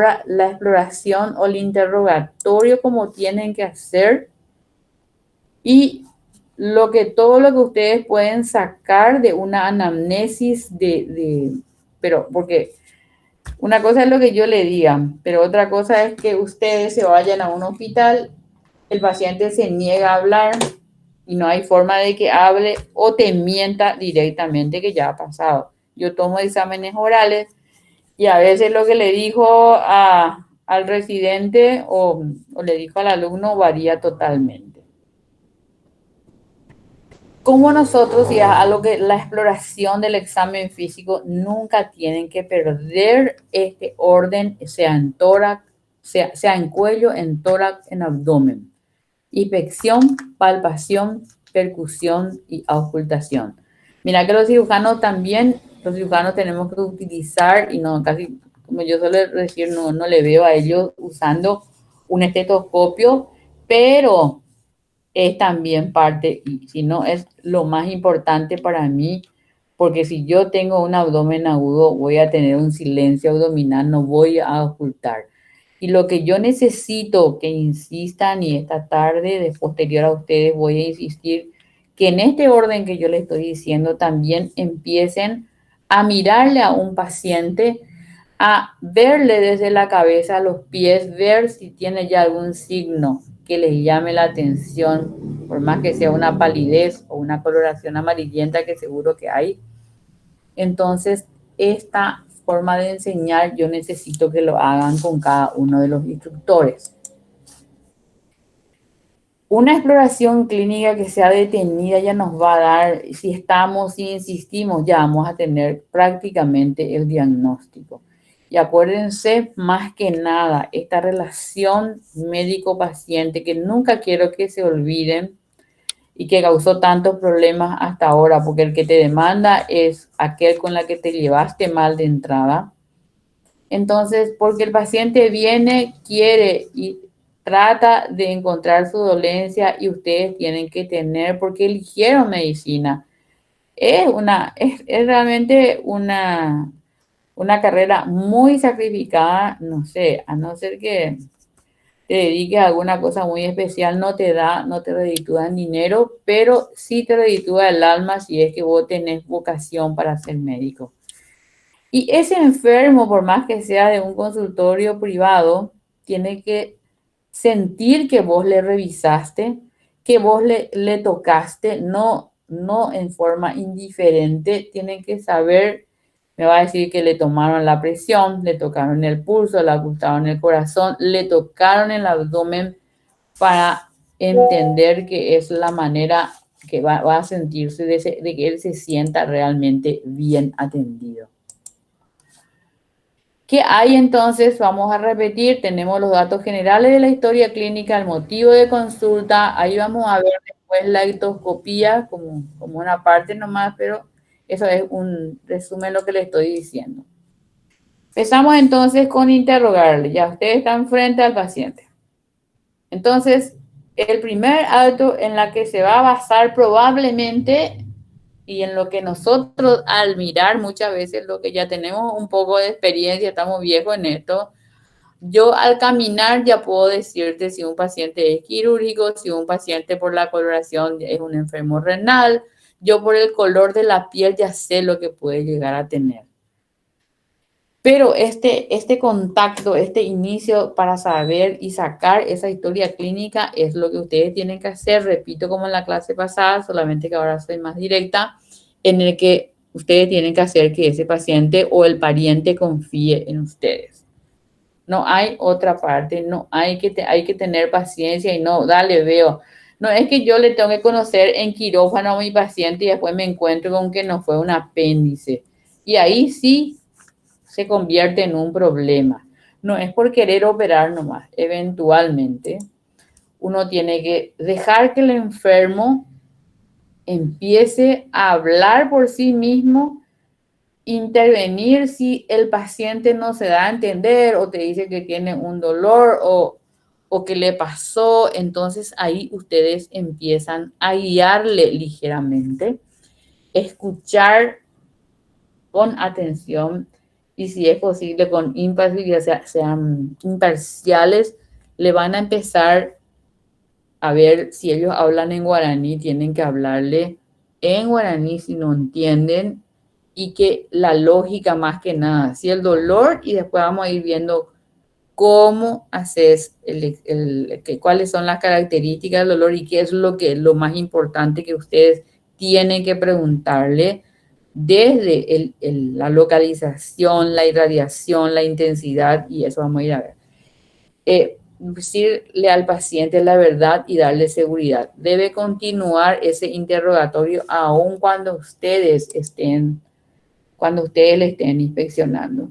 ahora la exploración o el interrogatorio como tienen que hacer y todo lo que ustedes pueden sacar de una anamnesis pero porque una cosa es lo que yo le diga, pero otra cosa es que ustedes se vayan a un hospital, el paciente se niega a hablar y no hay forma de que hable o te mienta directamente que ya ha pasado. Yo tomo exámenes orales y a veces lo que le dijo al residente o le dijo al alumno varía totalmente. Como nosotros, y a lo que la exploración del examen físico, nunca tienen que perder este orden, sea en tórax, sea en cuello, en tórax, en abdomen. Inspección, palpación, percusión y auscultación. Mira que los cirujanos también, los cirujanos tenemos que utilizar, y no, casi, como yo suelo decir, no le veo a ellos usando un estetoscopio, pero es también parte, y si no es lo más importante para mí, porque si yo tengo un abdomen agudo, voy a tener un silencio abdominal, no voy a ocultar. Y lo que yo necesito que insistan, y esta tarde, de posterior a ustedes, voy a insistir que en este orden que yo les estoy diciendo, también empiecen a mirarle a un paciente, a verle desde la cabeza a los pies, ver si tiene ya algún signo que les llame la atención, por más que sea una palidez o una coloración amarillenta, que seguro que hay. Entonces, esta forma de enseñar yo necesito que lo hagan con cada uno de los instructores. Una exploración clínica que sea detenida ya nos va a dar, si insistimos, ya vamos a tener prácticamente el diagnóstico. Y acuérdense, más que nada, esta relación médico-paciente que nunca quiero que se olviden y que causó tantos problemas hasta ahora, porque el que te demanda es aquel con la que te llevaste mal de entrada. Entonces, porque el paciente viene, quiere y trata de encontrar su dolencia y ustedes tienen que tener, porque eligieron medicina. Es realmente una carrera muy sacrificada, no sé, a no ser que te dediques a alguna cosa muy especial, no te reditúa en dinero, pero sí te reditúa el alma si es que vos tenés vocación para ser médico. Y ese enfermo, por más que sea de un consultorio privado, tiene que sentir que vos le revisaste, que vos le tocaste, no en forma indiferente, tienen que saber, me va a decir que le tomaron la presión, le tocaron el pulso, le ocultaron el corazón, le tocaron el abdomen para entender que es la manera que va a sentirse de que él se sienta realmente bien atendido. ¿Qué hay entonces? Vamos a repetir, tenemos los datos generales de la historia clínica, el motivo de consulta, ahí vamos a ver después la ectoscopía como una parte nomás, pero eso es un resumen de lo que le estoy diciendo. Empezamos entonces con interrogarle, ya ustedes están frente al paciente. Entonces, el primer acto en la que se va a basar probablemente y en lo que nosotros al mirar muchas veces lo que ya tenemos un poco de experiencia, estamos viejos en esto, yo al caminar ya puedo decirte si un paciente es quirúrgico, si un paciente por la coloración es un enfermo renal, yo por el color de la piel ya sé lo que puede llegar a tener. Pero este contacto, este inicio para saber y sacar esa historia clínica es lo que ustedes tienen que hacer, repito como en la clase pasada, solamente que ahora soy más directa, en el que ustedes tienen que hacer que ese paciente o el pariente confíe en ustedes. No hay otra parte, no hay que tener paciencia y no, dale, veo. No es que yo le tengo que conocer en quirófano a mi paciente y después me encuentro con que no fue un apéndice. Y ahí sí se convierte en un problema. No es por querer operar nomás. Eventualmente, uno tiene que dejar que el enfermo empiece a hablar por sí mismo, intervenir si el paciente no se da a entender o te dice que tiene un dolor o que le pasó. Entonces ahí ustedes empiezan a guiarle ligeramente, escuchar con atención y si es posible con imparcialidad, sean imparciales, le van a empezar a ver si ellos hablan en guaraní, tienen que hablarle en guaraní si no entienden y que la lógica más que nada, si el dolor y después vamos a ir viendo cómo haces cuáles son las características del dolor y qué es lo más importante que ustedes tienen que preguntarle desde la localización, la irradiación, la intensidad y eso vamos a ir a ver. Decirle al paciente la verdad y darle seguridad. Debe continuar ese interrogatorio aun cuando ustedes le estén inspeccionando.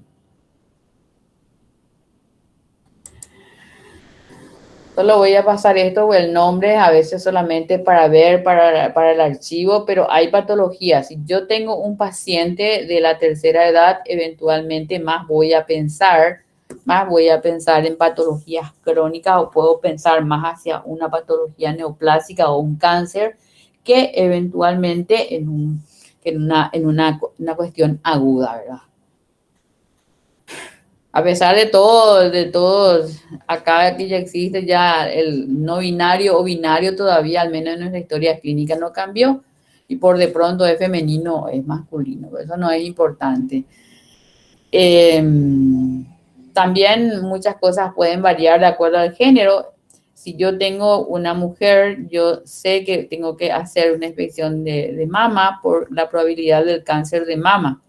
Solo voy a pasar esto o el nombre a veces solamente para ver para el archivo, pero hay patologías. Si yo tengo un paciente de la tercera edad, eventualmente más voy a pensar en patologías crónicas o puedo pensar más hacia una patología neoplásica o un cáncer que eventualmente en una cuestión aguda, ¿verdad? A pesar de todos, acá aquí ya existe ya el no binario o binario todavía, al menos en nuestra historia clínica no cambió, y por de pronto es femenino o es masculino, eso no es importante. Eh, También muchas cosas pueden variar de acuerdo al género. Si yo tengo una mujer, yo sé que tengo que hacer una inspección de mama por la probabilidad del cáncer de mama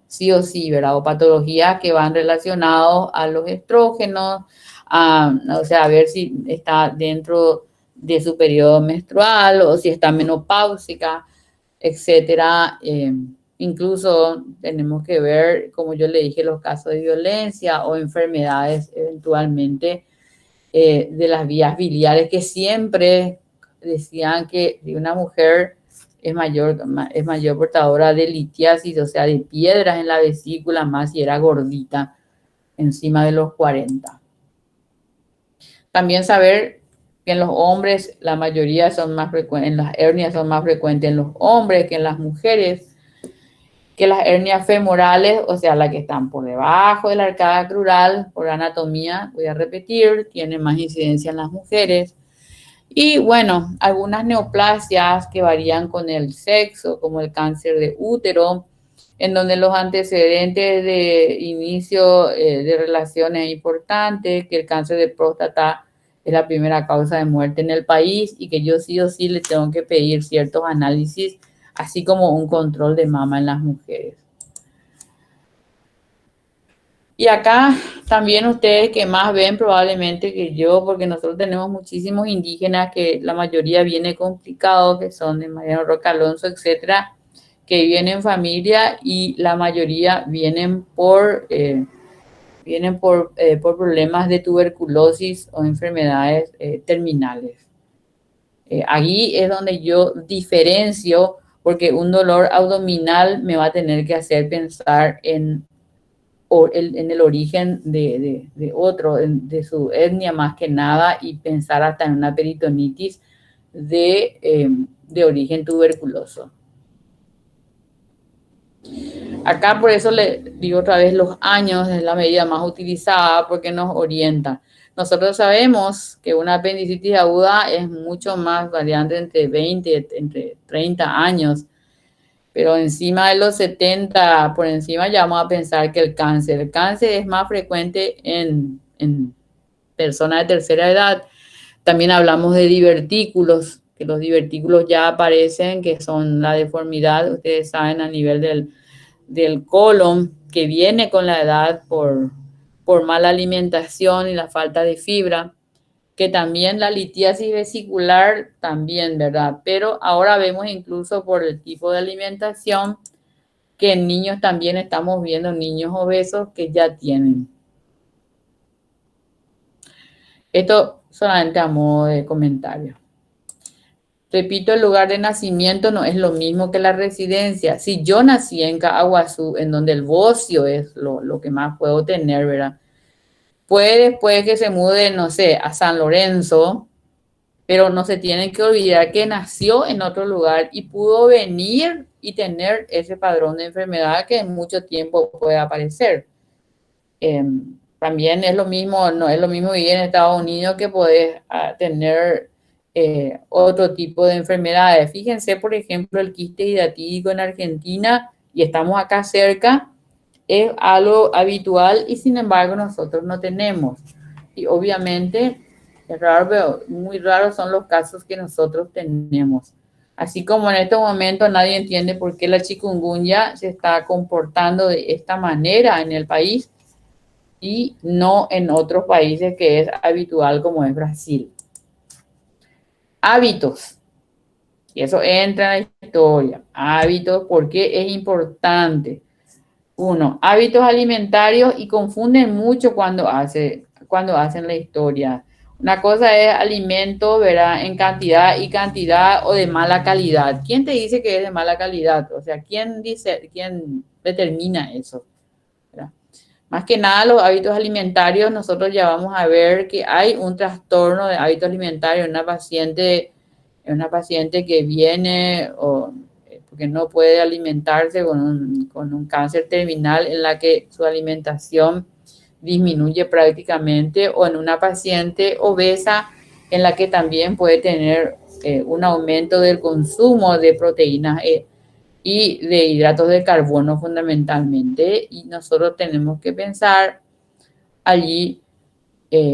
sí o sí, ¿verdad? O patologías que van relacionados a los estrógenos, o sea, a ver si está dentro de su periodo menstrual o si está menopáusica, etcétera. Incluso tenemos que ver, como yo le dije, los casos de violencia o enfermedades eventualmente de las vías biliares que siempre decían que una mujer es mayor portadora de litiasis, o sea, de piedras en la vesícula, más si era gordita, encima de los 40. También saber que en los hombres la mayoría son más frecuentes, en las hernias son más frecuentes en los hombres que en las mujeres, que las hernias femorales, o sea, las que están por debajo de la arcada crural, por anatomía, voy a repetir, tienen más incidencia en las mujeres. Y bueno, algunas neoplasias que varían con el sexo, como el cáncer de útero, en donde los antecedentes de inicio de relaciones es importante, que el cáncer de próstata es la primera causa de muerte en el país y que yo sí o sí le tengo que pedir ciertos análisis, así como un control de mama en las mujeres. Y acá también ustedes que más ven probablemente que yo, porque nosotros tenemos muchísimos indígenas que la mayoría viene complicado, que son de Mariano Roca Alonso, etcétera, que viven en familia y la mayoría vienen por problemas de tuberculosis o enfermedades terminales. Ahí es donde yo diferencio, porque un dolor abdominal me va a tener que hacer pensar en el origen de otro, de su etnia más que nada, y pensar hasta en una peritonitis de origen tuberculoso. Acá por eso le digo otra vez, los años es la medida más utilizada porque nos orienta. Nosotros sabemos que una apendicitis aguda es mucho más variante entre 20, entre 30 años, pero encima de los 70, por encima ya vamos a pensar que el cáncer es más frecuente en personas de tercera edad. También hablamos de divertículos, que los divertículos ya aparecen, que son la deformidad, ustedes saben, a nivel del colon, que viene con la edad por mala alimentación y la falta de fibra, que también la litiasis vesicular también, ¿verdad? Pero ahora vemos incluso por el tipo de alimentación que en niños también estamos viendo niños obesos que ya tienen. Esto solamente a modo de comentario. Repito, el lugar de nacimiento no es lo mismo que la residencia. Si yo nací en Caaguazú, en donde el bocio es lo que más puedo tener, ¿verdad? Puede después que se mude, no sé, a San Lorenzo, pero no se tienen que olvidar que nació en otro lugar y pudo venir y tener ese padrón de enfermedad que en mucho tiempo puede aparecer. También es lo mismo, no es lo mismo vivir en Estados Unidos que poder tener otro tipo de enfermedades. Fíjense, por ejemplo, el quiste hidratídico en Argentina, y estamos acá cerca, es algo habitual y sin embargo nosotros no tenemos. Y obviamente es raro, pero muy raros son los casos que nosotros tenemos. Así como en este momento nadie entiende por qué la chikungunya se está comportando de esta manera en el país y no en otros países que es habitual como es Brasil. Hábitos. Y eso entra en la historia. Hábitos, porque es importante. Uno, hábitos alimentarios, y confunden mucho cuando hacen la historia. Una cosa es alimento, ¿verdad? En cantidad y cantidad o de mala calidad. ¿Quién te dice que es de mala calidad? O sea, quién determina eso? ¿Verdad? Más que nada, los hábitos alimentarios, nosotros ya vamos a ver que hay un trastorno de hábitos alimentarios en una paciente que viene porque no puede alimentarse con un cáncer terminal en la que su alimentación disminuye prácticamente, o en una paciente obesa en la que también puede tener un aumento del consumo de proteínas y de hidratos de carbono fundamentalmente, y nosotros tenemos que pensar allí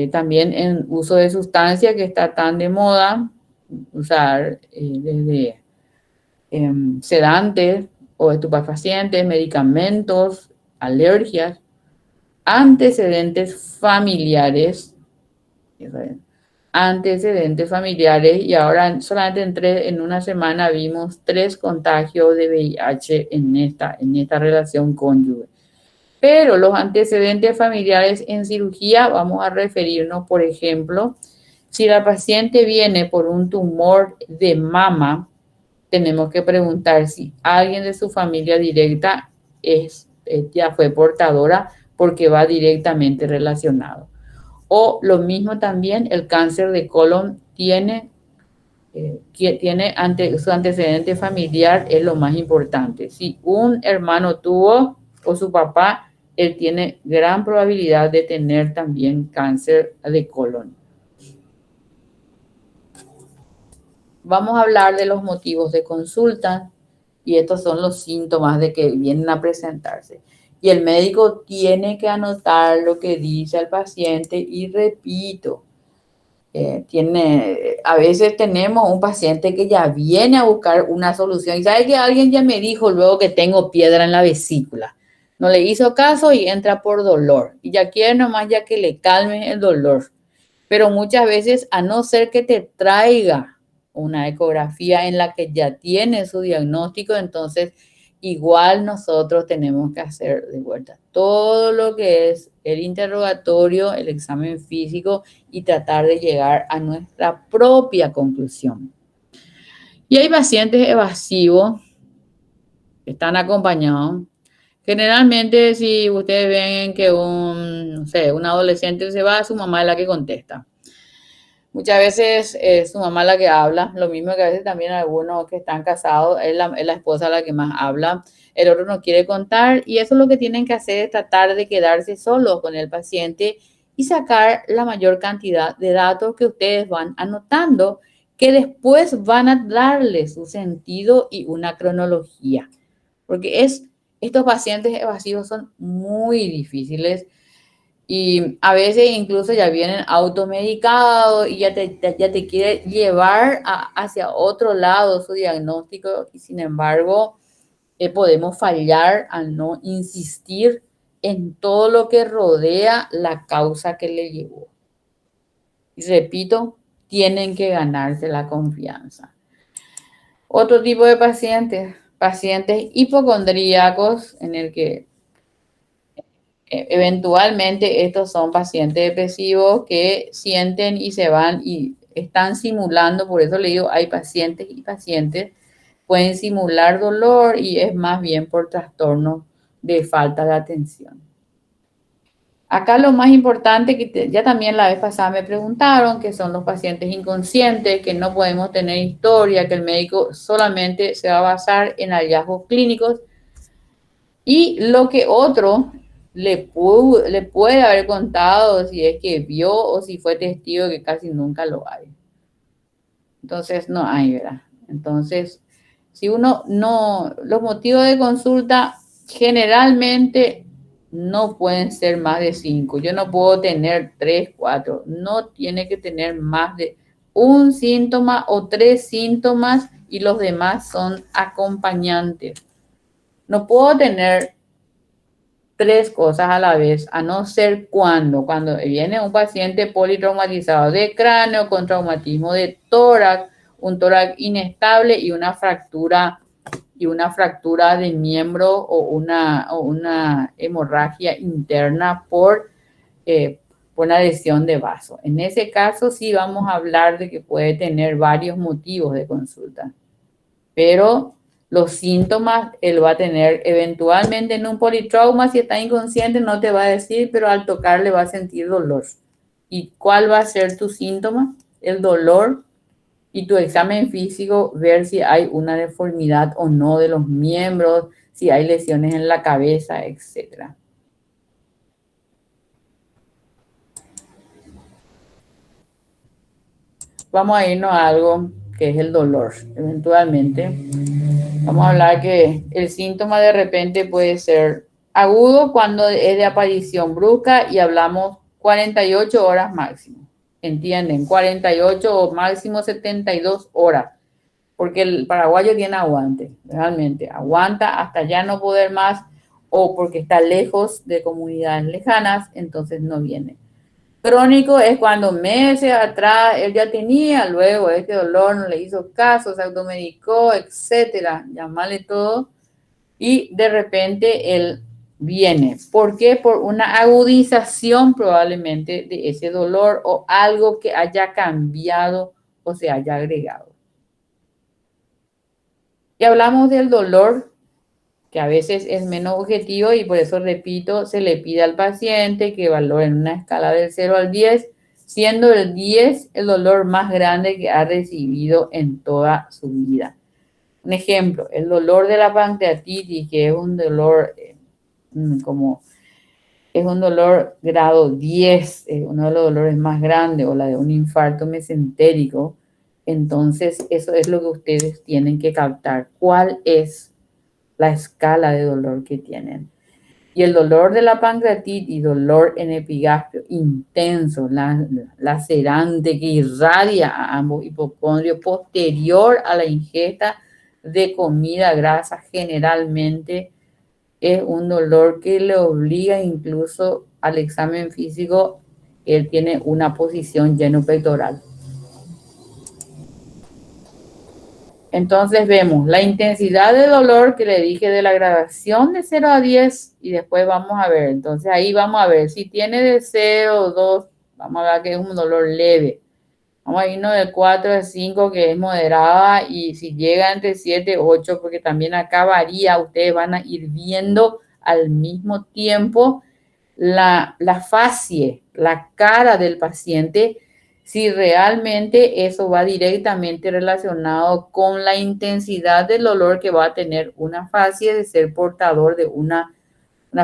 también en uso de sustancias que está tan de moda, usar desde sedantes o estupefacientes, medicamentos, alergias, antecedentes familiares, y ahora solamente en una semana vimos 3 contagios de VIH en esta relación cónyuge. Pero los antecedentes familiares en cirugía, vamos a referirnos, por ejemplo, si la paciente viene por un tumor de mama, tenemos que preguntar si alguien de su familia directa ya fue portadora, porque va directamente relacionado. O lo mismo también, el cáncer de colon su antecedente familiar, es lo más importante. Si un hermano tuvo o su papá, él tiene gran probabilidad de tener también cáncer de colon. Vamos a hablar de los motivos de consulta, y estos son los síntomas de que vienen a presentarse. Y el médico tiene que anotar lo que dice el paciente, y repito, a veces tenemos un paciente que ya viene a buscar una solución y sabe que alguien ya me dijo luego que tengo piedra en la vesícula. No le hizo caso y entra por dolor. Y ya quiere nomás ya que le calme el dolor. Pero muchas veces, a no ser que te traiga una ecografía en la que ya tiene su diagnóstico, entonces igual nosotros tenemos que hacer de vuelta todo lo que es el interrogatorio, el examen físico, y tratar de llegar a nuestra propia conclusión. Y hay pacientes evasivos que están acompañados. Generalmente, si ustedes ven que no sé, un adolescente se va, su mamá es la que contesta. Muchas veces es su mamá la que habla, lo mismo que a veces también algunos que están casados, es la esposa la que más habla, el otro no quiere contar, y eso es lo que tienen que hacer, es tratar de quedarse solos con el paciente y sacar la mayor cantidad de datos que ustedes van anotando, que después van a darle su sentido y una cronología, porque estos pacientes evasivos son muy difíciles. Y a veces incluso ya vienen automedicados y ya te quiere llevar hacia otro lado su diagnóstico, y sin embargo podemos fallar al no insistir en todo lo que rodea la causa que le llevó. Y repito, tienen que ganarse la confianza. Otro tipo de pacientes hipocondríacos, en el que eventualmente estos son pacientes depresivos que sienten y se van y están simulando. Por eso le digo, hay pacientes y pacientes, pueden simular dolor y es más bien por trastorno de falta de atención. Acá lo más importante, que ya también la vez pasada me preguntaron, que son los pacientes inconscientes, que no podemos tener historia, que el médico solamente se va a basar en hallazgos clínicos. Y lo que otro le puede haber contado si es que vio o si fue testigo, que casi nunca lo hay. Entonces no hay, ¿verdad? Entonces, si uno no, los motivos de consulta generalmente no pueden ser más de 5. Yo no puedo tener 3, 4. No tiene que tener más de un síntoma o 3 síntomas y los demás son acompañantes. No puedo tener 3 cosas a la vez, a no ser cuando viene un paciente politraumatizado de cráneo con traumatismo de tórax, un tórax inestable y una fractura de miembro o una hemorragia interna por una lesión de vaso. En ese caso sí vamos a hablar de que puede tener varios motivos de consulta, pero los síntomas él va a tener eventualmente en un politrauma. Si está inconsciente no te va a decir, pero al tocarle va a sentir dolor. ¿Y cuál va a ser tu síntoma? El dolor, y tu examen físico, ver si hay una deformidad o no de los miembros, si hay lesiones en la cabeza, etcétera. Vamos a irnos a algo que es el dolor. Eventualmente vamos a hablar que el síntoma de repente puede ser agudo cuando es de aparición brusca y hablamos 48 horas máximo. ¿Entienden? 48 o máximo 72 horas. Porque el paraguayo tiene aguante, realmente. Aguanta hasta ya no poder más o porque está lejos de comunidades lejanas, entonces no viene. Crónico es cuando meses atrás él ya tenía, luego este dolor no le hizo caso, se automedicó, etcétera, llamarle todo, y de repente él viene. ¿Por qué? Por una agudización probablemente de ese dolor o algo que haya cambiado o se haya agregado. Y hablamos del dolor, que a veces es menos objetivo y por eso, repito, se le pide al paciente que valore en una escala del 0 al 10, siendo el 10 el dolor más grande que ha recibido en toda su vida. Un ejemplo, el dolor de la pancreatitis, que es un dolor es un dolor grado 10, uno de los dolores más grandes, o la de un infarto mesentérico. Entonces, eso es lo que ustedes tienen que captar. ¿Cuál es la escala de dolor que tienen? Y el dolor de la pancreatitis, dolor en epigastrio intenso, lacerante, que irradia a ambos hipocondrios posterior a la ingesta de comida grasa, generalmente es un dolor que le obliga incluso al examen físico. Él tiene una posición lleno pectoral. Entonces vemos la intensidad de dolor que le dije de la gradación de 0 a 10 y después vamos a ver. Entonces ahí vamos a ver si tiene de 0 o 2, vamos a ver que es un dolor leve. Vamos a irnos de 4 a 5 que es moderada y si llega entre 7 y 8, porque también acá varía, ustedes van a ir viendo al mismo tiempo la facie, la cara del paciente, si realmente eso va directamente relacionado con la intensidad del dolor que va a tener una facie de ser portador de una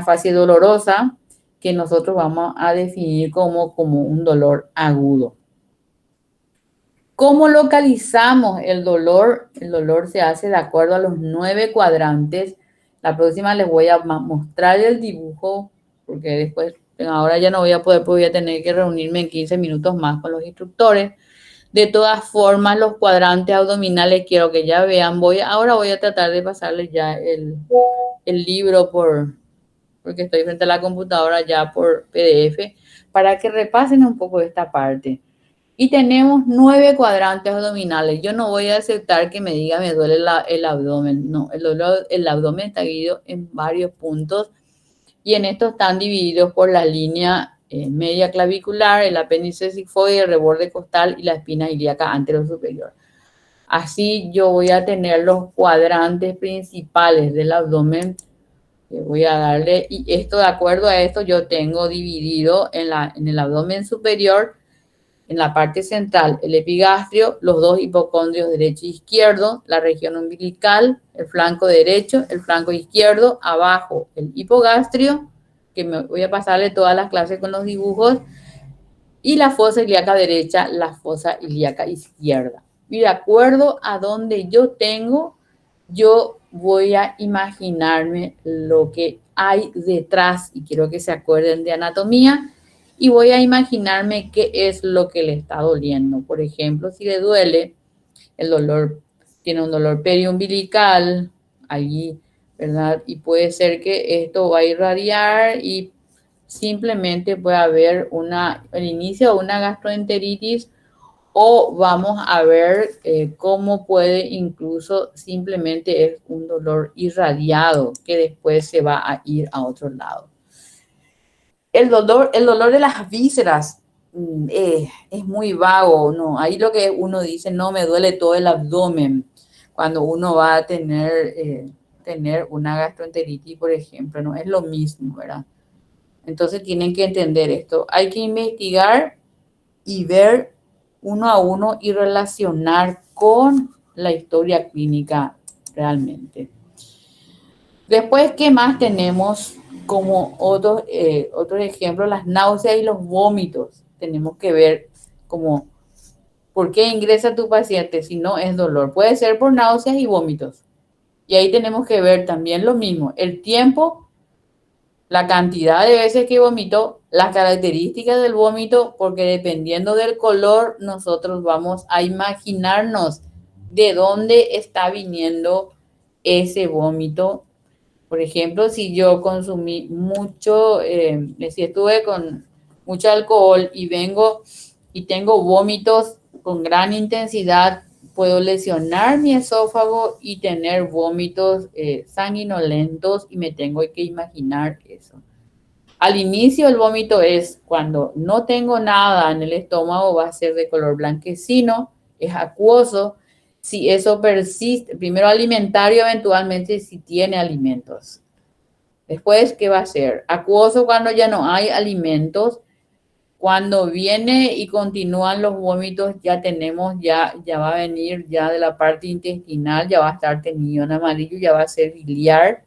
facie dolorosa que nosotros vamos a definir como un dolor agudo. ¿Cómo localizamos el dolor? El dolor se hace de acuerdo a los 9 cuadrantes. La próxima les voy a mostrar el dibujo, porque después, ahora ya no voy a poder, porque voy a tener que reunirme en 15 minutos más con los instructores. De todas formas, los cuadrantes abdominales quiero que ya vean. Ahora voy a tratar de pasarles ya el libro porque estoy frente a la computadora ya por PDF, para que repasen un poco esta parte. Y tenemos 9 cuadrantes abdominales. Yo no voy a aceptar que me diga me duele el abdomen. No, el abdomen está dividido en varios puntos y en estos están divididos por la línea media clavicular, el apéndice sigmoide, el reborde costal y la espina ilíaca anterosuperior. Así yo voy a tener los cuadrantes principales del abdomen que voy a darle, y esto, de acuerdo a esto, yo tengo dividido en el abdomen superior, en la parte central, el epigastrio, los dos hipocondrios derecho e izquierdo, la región umbilical, el flanco derecho, el flanco izquierdo, abajo el hipogastrio, que me voy a pasarle todas las clases con los dibujos, y la fosa ilíaca derecha, la fosa ilíaca izquierda. Y de acuerdo a donde yo tengo, yo voy a imaginarme lo que hay detrás, y quiero que se acuerden de anatomía, y voy a imaginarme qué es lo que le está doliendo. Por ejemplo, si le duele, el dolor, tiene un dolor periumbilical, allí, ¿verdad? Y puede ser que esto va a irradiar y simplemente puede haber el inicio de una gastroenteritis, o vamos a ver cómo puede incluso simplemente es un dolor irradiado que después se va a ir a otro lado. El dolor de las vísceras es muy vago, ¿no? Ahí lo que uno dice, no, me duele todo el abdomen cuando uno va a tener una gastroenteritis, por ejemplo, no es lo mismo, ¿verdad? Entonces tienen que entender esto. Hay que investigar y ver uno a uno y relacionar con la historia clínica realmente. Después, ¿qué más tenemos como otros ejemplos? Las náuseas y los vómitos. Tenemos que ver como por qué ingresa tu paciente si no es dolor. Puede ser por náuseas y vómitos. Y ahí tenemos que ver también lo mismo, el tiempo, la cantidad de veces que vomitó, las características del vómito, porque dependiendo del color, nosotros vamos a imaginarnos de dónde está viniendo ese vómito. Por ejemplo, si yo consumí mucho, si estuve con mucho alcohol y vengo y tengo vómitos con gran intensidad, puedo lesionar mi esófago y tener vómitos sanguinolentos, y me tengo que imaginar eso. Al inicio el vómito es cuando no tengo nada en el estómago, va a ser de color blanquecino, es acuoso. Si eso persiste, primero alimentario, eventualmente si tiene alimentos. Después, ¿qué va a ser? Acuoso cuando ya no hay alimentos. Cuando viene y continúan los vómitos, ya va a venir ya de la parte intestinal, ya va a estar teñido en amarillo, ya va a ser biliar.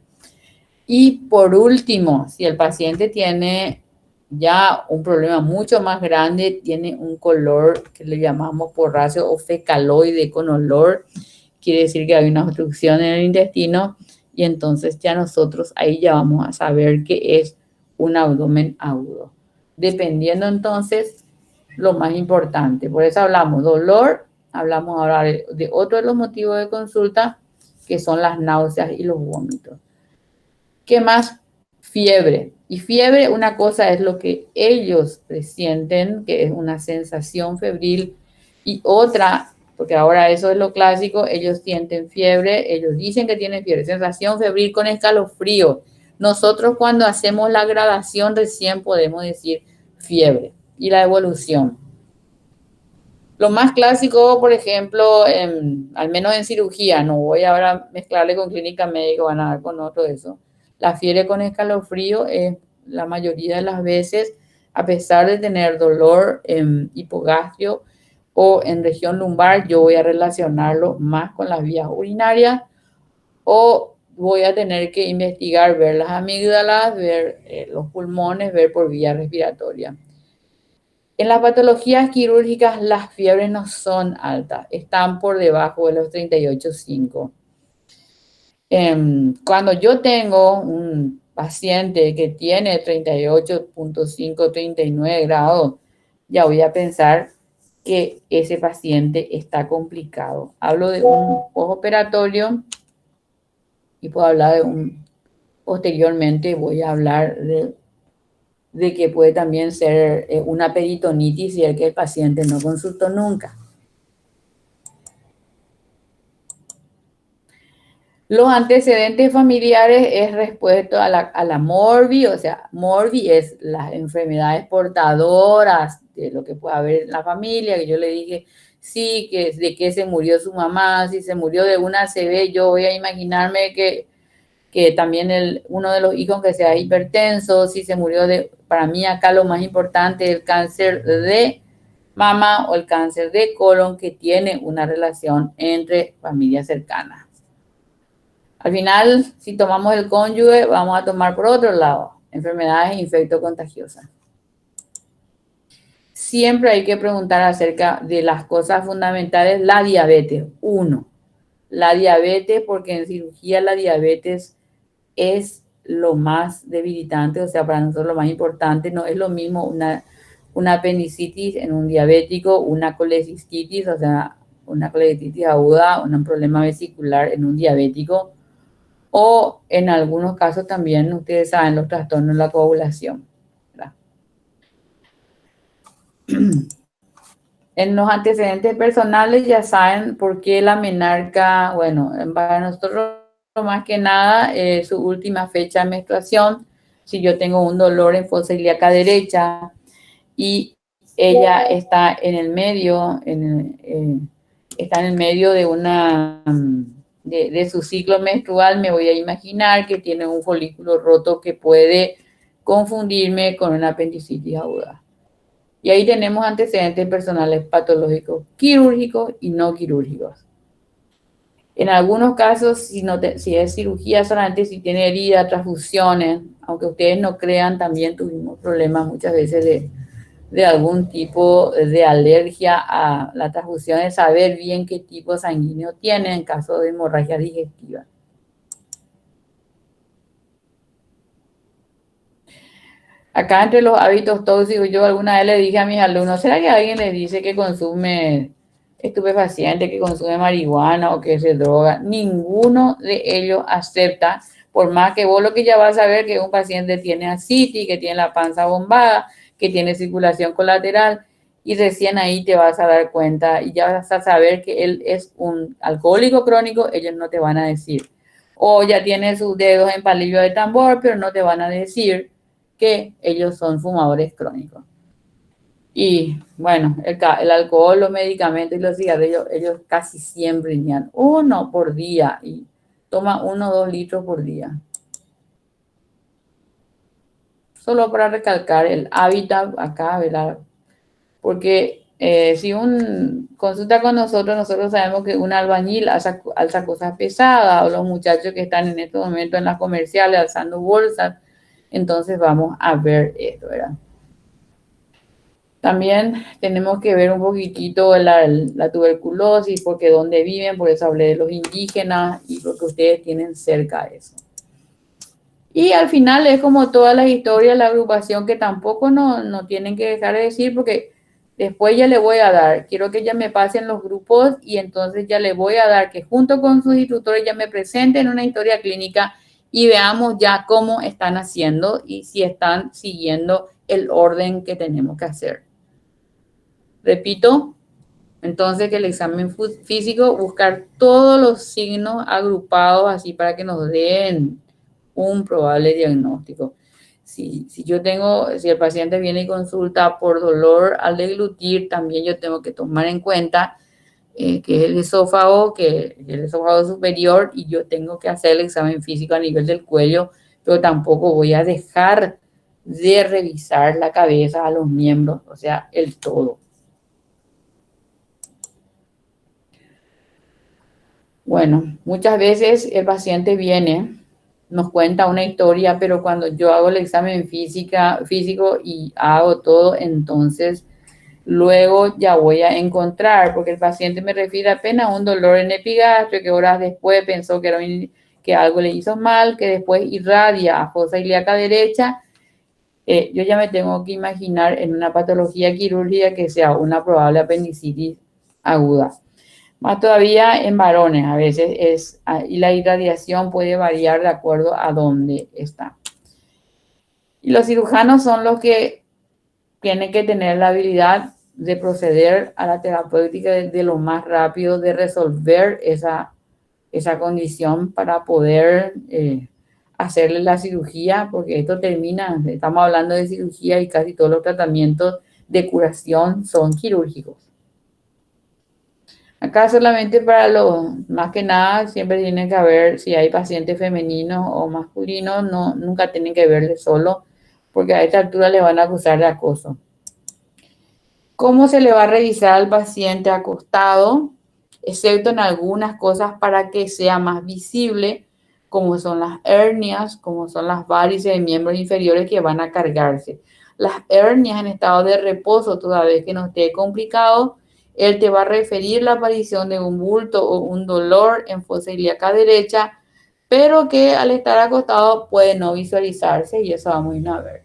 Y por último, si el paciente tiene ya un problema mucho más grande, tiene un color que le llamamos porráceo o fecaloide con olor, quiere decir que hay una obstrucción en el intestino, y entonces ya nosotros ahí ya vamos a saber que es un abdomen agudo. Dependiendo entonces, lo más importante, por eso hablamos dolor, hablamos ahora de otro de los motivos de consulta, que son las náuseas y los vómitos. ¿Qué más? Fiebre. Y fiebre, una cosa es lo que ellos sienten, que es una sensación febril, y otra, porque ahora eso es lo clásico, ellos sienten fiebre, ellos dicen que tienen fiebre, sensación febril con escalofrío. Nosotros cuando hacemos la gradación recién podemos decir fiebre y la evolución. Lo más clásico, por ejemplo, al menos en cirugía, no voy ahora a mezclarle con clínica médica, van a dar con otro de eso. La fiebre con escalofrío es la mayoría de las veces, a pesar de tener dolor en hipogastrio o en región lumbar, yo voy a relacionarlo más con las vías urinarias, o voy a tener que investigar, ver las amígdalas, ver los pulmones, ver por vía respiratoria. En las patologías quirúrgicas las fiebres no son altas, están por debajo de los 38,5. Cuando yo tengo un paciente que tiene 38,5, 39 grados, ya voy a pensar que ese paciente está complicado. Hablo de un postoperatorio y puedo hablar posteriormente voy a hablar de que puede también ser una peritonitis y el que el paciente no consultó nunca. Los antecedentes familiares es respuesta a la morbi, o sea, morbi es las enfermedades portadoras de lo que puede haber en la familia, que yo le dije, sí, que de qué se murió su mamá, si se murió de una ACV, yo voy a imaginarme que también uno de los hijos que sea hipertenso, si se murió para mí acá lo más importante, el cáncer de mama o el cáncer de colon, que tiene una relación entre familias cercanas. Al final, si tomamos el cónyuge, vamos a tomar por otro lado. enfermedades infectocontagiosas. Siempre hay que preguntar acerca de las cosas fundamentales. La diabetes, uno. La diabetes, porque en cirugía la diabetes es lo más debilitante, o sea, para nosotros lo más importante. No es lo mismo una apendicitis en un diabético, una colecistitis, o sea, una colecistitis aguda, un problema vesicular en un diabético, o en algunos casos también, ustedes saben, los trastornos de la coagulación, ¿verdad? En los antecedentes personales ya saben por qué la menarca, bueno, para nosotros más que nada su última fecha de menstruación, si yo tengo un dolor en fosa ilíaca derecha y ella está en el medio, está en el medio de de su ciclo menstrual, me voy a imaginar que tiene un folículo roto que puede confundirme con una apendicitis aguda. Y ahí tenemos antecedentes personales patológicos quirúrgicos y no quirúrgicos. En algunos casos, si es cirugía solamente, si tiene herida, transfusiones, aunque ustedes no crean, también tuvimos problemas muchas veces de algún tipo de alergia a la transfusión, de saber bien qué tipo sanguíneo tiene en caso de hemorragia digestiva. Acá entre los hábitos tóxicos, yo alguna vez le dije a mis alumnos, ¿será que alguien les dice que consume estupefaciente, que consume marihuana o que se droga? Ninguno de ellos acepta, por más que vos lo que ya vas a ver que un paciente tiene ascitis, que tiene la panza bombada, que tiene circulación colateral, y recién ahí te vas a dar cuenta y ya vas a saber que él es un alcohólico crónico, ellos no te van a decir. O ya tiene sus dedos en palillo de tambor, pero no te van a decir que ellos son fumadores crónicos. Y bueno, el alcohol, los medicamentos y los cigarrillos, ellos casi siempre llevan uno por día y toma 1 o 2 litros por día. Solo para recalcar el hábitat acá, ¿verdad? Porque si un consulta con nosotros, nosotros sabemos que un albañil alza cosas pesadas, o los muchachos que están en estos momentos en las comerciales alzando bolsas, entonces vamos a ver esto, ¿verdad? También tenemos que ver un poquitito la tuberculosis, porque dónde viven, por eso hablé de los indígenas y lo que ustedes tienen cerca de eso. Y al final es como todas las historias, la agrupación que tampoco no tienen que dejar de decir, porque después ya le voy a dar, quiero que ya me pasen los grupos y entonces ya le voy a dar que junto con sus instructores ya me presenten una historia clínica y veamos ya cómo están haciendo y si están siguiendo el orden que tenemos que hacer. Repito, entonces que el examen físico, buscar todos los signos agrupados así para que nos den un probable diagnóstico. Si el paciente viene y consulta por dolor al deglutir, también yo tengo que tomar en cuenta que es el esófago superior y yo tengo que hacer el examen físico a nivel del cuello, pero tampoco voy a dejar de revisar la cabeza a los miembros, o sea, el todo. Bueno, muchas veces el paciente viene, nos cuenta una historia, pero cuando yo hago el examen físico y hago todo, entonces luego ya voy a encontrar, porque el paciente me refiere apenas a un dolor en epigastrio, que horas después pensó que algo le hizo mal, que después irradia a fosa ilíaca derecha. Yo ya me tengo que imaginar en una patología quirúrgica que sea una probable apendicitis aguda. Más todavía en varones a veces y la irradiación puede variar de acuerdo a dónde está. Y los cirujanos son los que tienen que tener la habilidad de proceder a la terapéutica de lo más rápido, de resolver esa condición para poder hacerle la cirugía, porque esto termina, estamos hablando de cirugía y casi todos los tratamientos de curación son quirúrgicos. Acá solamente más que nada, siempre tiene que haber, si hay pacientes femeninos o masculinos, nunca tienen que verle solo, porque a esta altura le van a acusar de acoso. ¿Cómo se le va a revisar al paciente acostado? Excepto en algunas cosas para que sea más visible, como son las hernias, como son las varices de miembros inferiores que van a cargarse. Las hernias en estado de reposo, toda vez que no esté complicado, él te va a referir la aparición de un bulto o un dolor en fosa ilíaca derecha, pero que al estar acostado puede no visualizarse y eso vamos a ir a ver.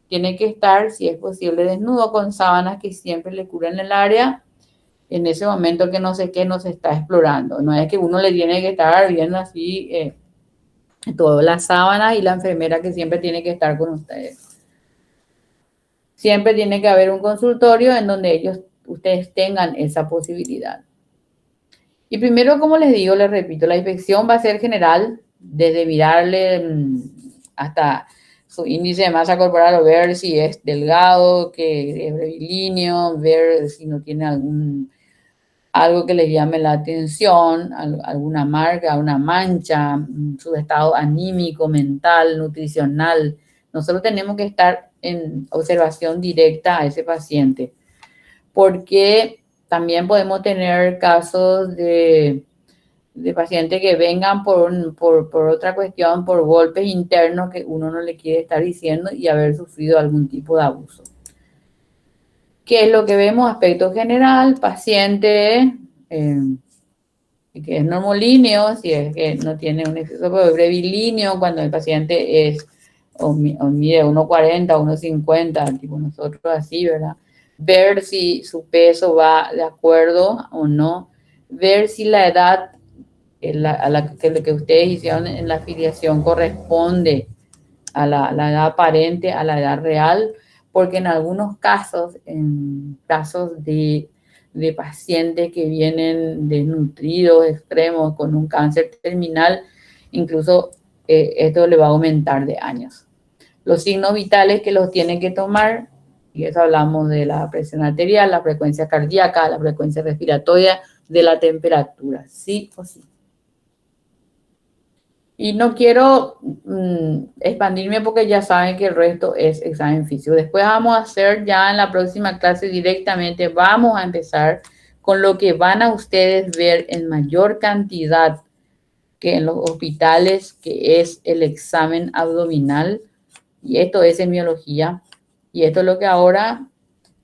Tiene que estar, si es posible, desnudo con sábanas que siempre le cubren el área en ese momento que no sé qué nos está explorando. No es que uno le tiene que estar viendo así todas las sábanas y la enfermera que siempre tiene que estar con ustedes. Siempre tiene que haber un consultorio en donde ustedes tengan esa posibilidad. Y primero, como les digo, les repito, la inspección va a ser general, desde mirarle hasta su índice de masa corporal o ver si es delgado, que es brevilíneo, ver si no tiene algo que les llame la atención, alguna marca, una mancha, su estado anímico, mental, nutricional. Nosotros tenemos que estar en observación directa a ese paciente, porque también podemos tener casos de pacientes que vengan por otra cuestión, por golpes internos que uno no le quiere estar diciendo y haber sufrido algún tipo de abuso. ¿Qué es lo que vemos? Aspecto general, paciente que es normolíneo, si es que no tiene un exceso de brevilíneo, cuando el paciente es o mide 1,40, 1,50, tipo nosotros así, ¿verdad? Ver si su peso va de acuerdo o no, ver si la edad a la que ustedes hicieron en la afiliación corresponde a la edad aparente, a la edad real, porque en algunos casos, en casos de pacientes que vienen desnutridos, extremos, con un cáncer terminal, incluso esto le va a aumentar de años. Los signos vitales que los tienen que tomar, y eso hablamos de la presión arterial, la frecuencia cardíaca, la frecuencia respiratoria, de la temperatura, sí o sí. Y no quiero expandirme porque ya saben que el resto es examen físico. Después vamos a hacer ya en la próxima clase directamente, vamos a empezar con lo que van a ustedes ver en mayor cantidad que en los hospitales, que es el examen abdominal. Y esto es en biología. Y esto es lo que ahora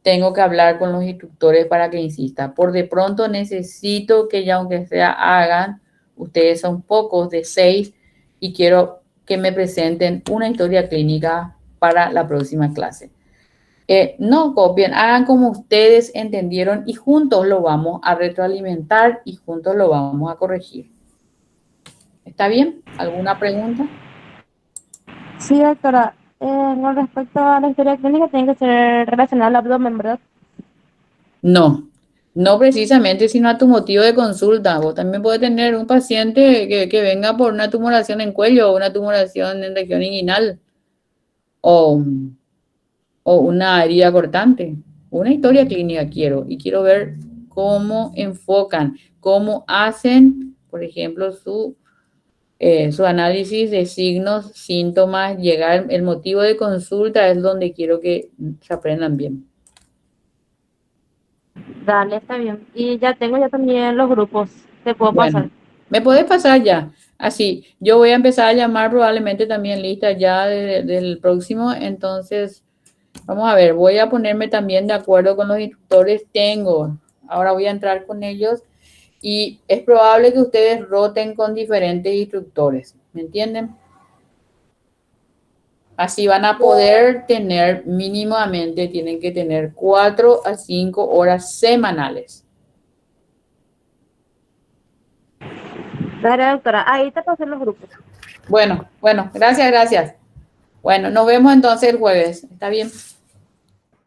tengo que hablar con los instructores para que insista. Por de pronto necesito que ya aunque sea hagan, ustedes son pocos de 6 y quiero que me presenten una historia clínica para la próxima clase. No copien, hagan como ustedes entendieron y juntos lo vamos a retroalimentar y juntos lo vamos a corregir. ¿Está bien? ¿Alguna pregunta? Sí, doctora. Con respecto a la historia clínica, tiene que ser relacionada al abdomen, ¿verdad? No, no precisamente, sino a tu motivo de consulta. Vos también puedes tener un paciente que venga por una tumoración en cuello o una tumoración en región inguinal o, o una herida cortante. Una historia clínica quiero y quiero ver cómo enfocan, cómo hacen, por ejemplo, su análisis de signos, síntomas, llegar, el motivo de consulta es donde quiero que se aprendan bien. Dale, está bien. Y ya tengo ya también los grupos. Te puedo pasar. Bueno, me puedes pasar ya. Así, yo voy a empezar a llamar probablemente también lista ya del próximo. Entonces, vamos a ver, voy a ponerme también de acuerdo con los instructores. Ahora voy a entrar con ellos y es probable que ustedes roten con diferentes instructores. ¿Me entienden? Así van a poder tener mínimamente, tienen que tener 4 a 5 horas semanales. Dale, doctora. Ahí te pasé los grupos. Bueno, gracias. Bueno, nos vemos entonces el jueves. ¿Está bien?